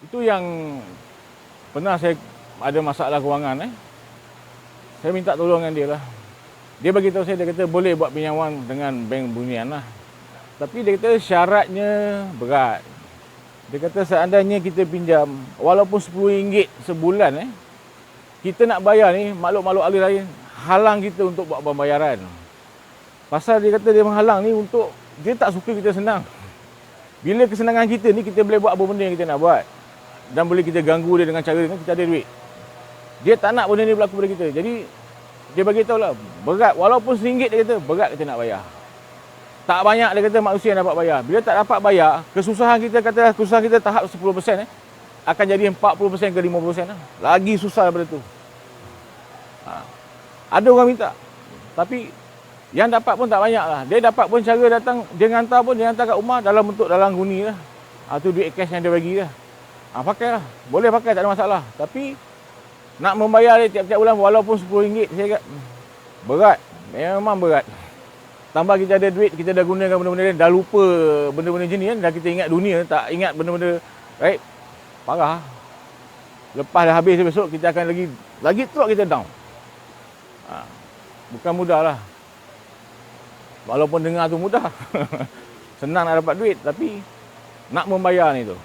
Itu yang pernah saya ada masalah kewangan. Saya minta tolong dengan dia lah. Dia bagi tahu saya, dia kata boleh buat pinjaman dengan bank bunian lah. Tapi dia kata syaratnya berat. Dia kata seandainya kita pinjam walaupun RM10 sebulan, kita nak bayar ni, makhluk-makhluk alih lain halang kita untuk buat pembayaran. Pasal dia kata dia menghalang ni untuk, dia tak suka kita senang. Bila kesenangan kita ni, kita boleh buat apa benda yang kita nak buat. Dan boleh kita ganggu dia dengan cara dengan kita ada duit. Dia tak nak benda ni berlaku pada kita. Jadi dia bagi tahu lah, berat walaupun RM1 dia kata berat kita nak bayar. Tak banyak dia kata manusia yang dapat bayar. Bila tak dapat bayar, kesusahan kita tahap 10%, akan jadi 40% ke 50% lah. Lagi susah daripada tu. Ada orang minta. Tapi yang dapat pun tak banyak lah. Dia dapat pun cara datang, dia hantar pun, dia hantar kat rumah dalam bentuk dalam guni lah. Tu duit cash yang dia bagi lah. Pakai lah. Boleh pakai, tak ada masalah. Tapi nak membayar dia tiap-tiap bulan walaupun RM10, saya kata berat. Memang berat. Tambah kita ada duit, kita dah gunakan benda-benda lain, dah lupa benda-benda jenis kan. Dah kita ingat dunia, tak ingat benda-benda, right? Parah. Lepas dah habis besok, kita akan lagi teruk kita down. Bukan mudah lah. Walaupun dengar tu mudah. Senang nak dapat duit, tapi nak membayar ni tu.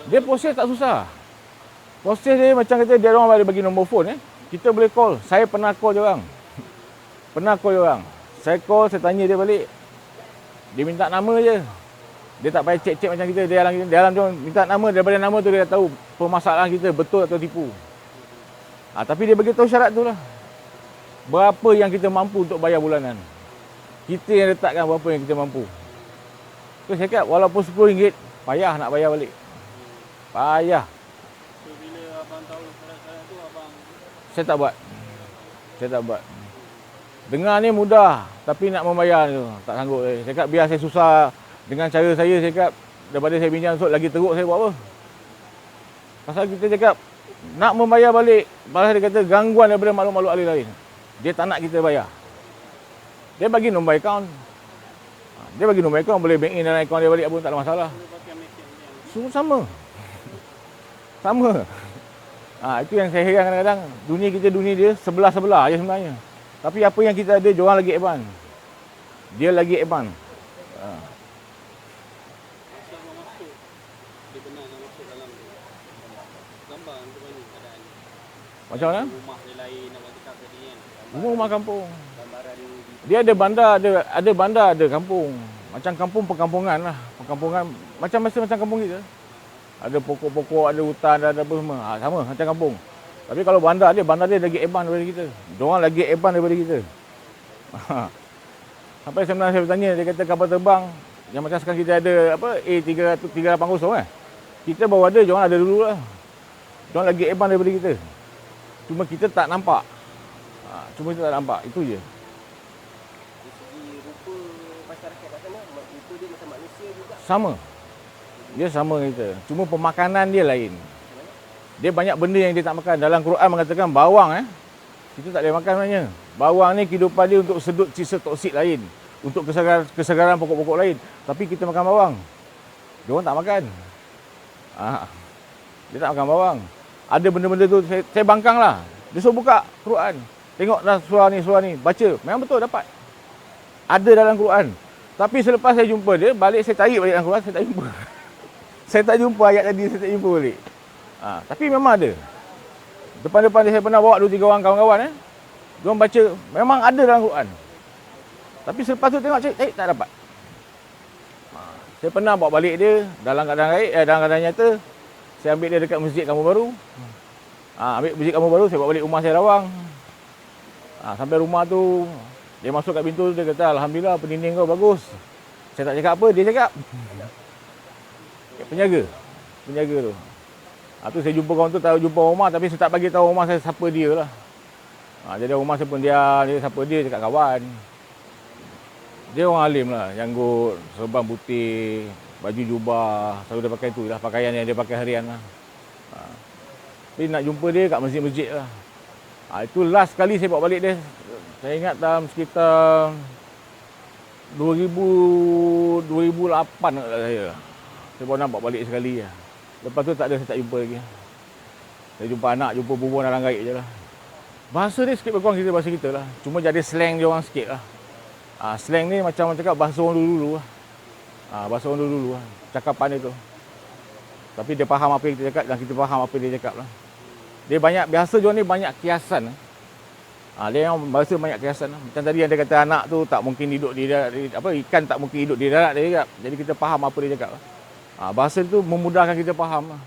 Dia proses tak susah. Proses dia macam kata dia orang bagi nombor phone. Kita boleh call. Saya pernah call dia orang. Saya call, saya tanya dia balik. Dia minta nama je. Dia tak payah cek-cek macam kita. Dalam dia minta nama, daripada nama tu dia dah tahu permasalahan kita betul atau tipu. Tapi dia bagi tahu syarat tu lah. Berapa yang kita mampu untuk bayar bulanan. Kita yang letakkan berapa yang kita mampu. So saya cakap walaupun RM10, payah nak bayar balik. Payah. So bila abang tahu syarat-syarat tu, abang... Saya tak buat. Dengar ni mudah, tapi nak membayar tu tak sanggup. Saya cakap biar saya susah dengan cara saya cakap, daripada saya pinjam esok lagi teruk saya buat apa. Pasal kita cakap nak membayar balik, pasal dia kata gangguan daripada makhluk-makhluk alih lain. Dia tak nak kita bayar. Dia bagi nombor akaun. Boleh bank in dalam akaun dia balik pun tak ada masalah. Semua sama. Itu yang saya heran kadang-kadang. Dunia kita, dunia dia sebelah-sebelah je sebenarnya. Tapi apa yang kita ada, diorang lagi advance. Dia lagi advance. Masa abang masuk, dia benar nak masuk dalam gambar macam mana keadaan? Macam mana? Rumah dia lain, abang cakap tadi kan? Rumah kampung. Gambaran Dia ada bandar, ada bandar, ada kampung. Macam kampung perkampungan lah. Perkampungan macam kampung kita. Ada pokok-pokok, ada hutan, ada apa semua. Sama macam kampung. Tapi kalau bandar dia lagi advance daripada kita. Diorang lagi advance daripada kita. Sampai sebenarnya saya bertanya, dia kata kapal terbang yang macam sekarang kita ada apa A380 Kita baru ada, diorang ada dulu lah. Diorang lagi advance daripada kita. Cuma kita tak nampak. Itu je. Dari segi rupa masyarakat kat sana, rupa dia macam manusia juga. Sama. Dia sama kita. Cuma pemakanan dia lain. Dia banyak benda yang dia tak makan. Dalam Quran mengatakan bawang kita tak boleh makan sebenarnya. Bawang ni kehidupan dia untuk sedut sisa toksik lain. Untuk kesegaran pokok-pokok lain. Tapi kita makan bawang. Dia orang tak makan. Dia tak makan bawang. Ada benda-benda tu saya bangkang lah. Dia suruh buka Quran. Tengok dah surah ni. Baca. Memang betul dapat. Ada dalam Quran. Tapi selepas saya jumpa dia, balik saya tarik balik dalam Quran, saya tak jumpa. Saya tak jumpa ayat tadi, saya tak jumpa balik. Tapi memang ada. Depan-depan dia saya pernah bawa 2-3 orang kawan-kawan. Diorang baca, memang ada dalam Quran. Tapi selepas tu tengok, tak dapat. Saya pernah bawa balik dia dalam keadaan nyata. Saya ambil dia dekat Masjid Kampung Baru. Ambil Masjid Kampung Baru, saya bawa balik rumah saya Rawang. Sampai rumah tu, dia masuk kat pintu, dia kata, Alhamdulillah pendinding kau bagus. Saya tak cakap apa, dia cakap. Penjaga tu. Tu saya jumpa kawan tu, tahu jumpa rumah, tapi saya tak bagi tahu rumah saya siapa dia lah. Jadi rumah saya pun dia siapa dia, cakap kawan. Dia orang alim lah, janggut, serban putih, baju jubah, selalu dia pakai tu lah, pakaian yang dia pakai harian lah. Tapi nak jumpa dia kat masjid-masjid lah. Itu last kali saya bawa balik dia. Saya ingat dalam sekitar 2008 tak salah saya. Saya baru nampak balik sekali lah. Lepas tu tak ada, saya tak jumpa lagi. Saya jumpa anak, jumpa bubuh dalam gaib je lah. Bahasa dia sikit berkurang kita bahasa kita lah. Cuma jadi slang dia orang sikit lah. Slang ni macam cakap bahasa orang dulu-dulu lah. Bahasa orang dulu-dulu lah. Cakapan dia tu. Tapi dia faham apa yang kita cakap dan kita faham apa yang dia cakap lah. Dia banyak, biasa dia ni banyak kiasan. Dia yang bahasa banyak kiasan lah. Macam tadi yang dia kata anak tu tak mungkin hidup di darat, ikan tak mungkin hidup di darat dia cakap. Jadi kita faham apa dia cakap lah. Bahasa tu memudahkan kita faham lah.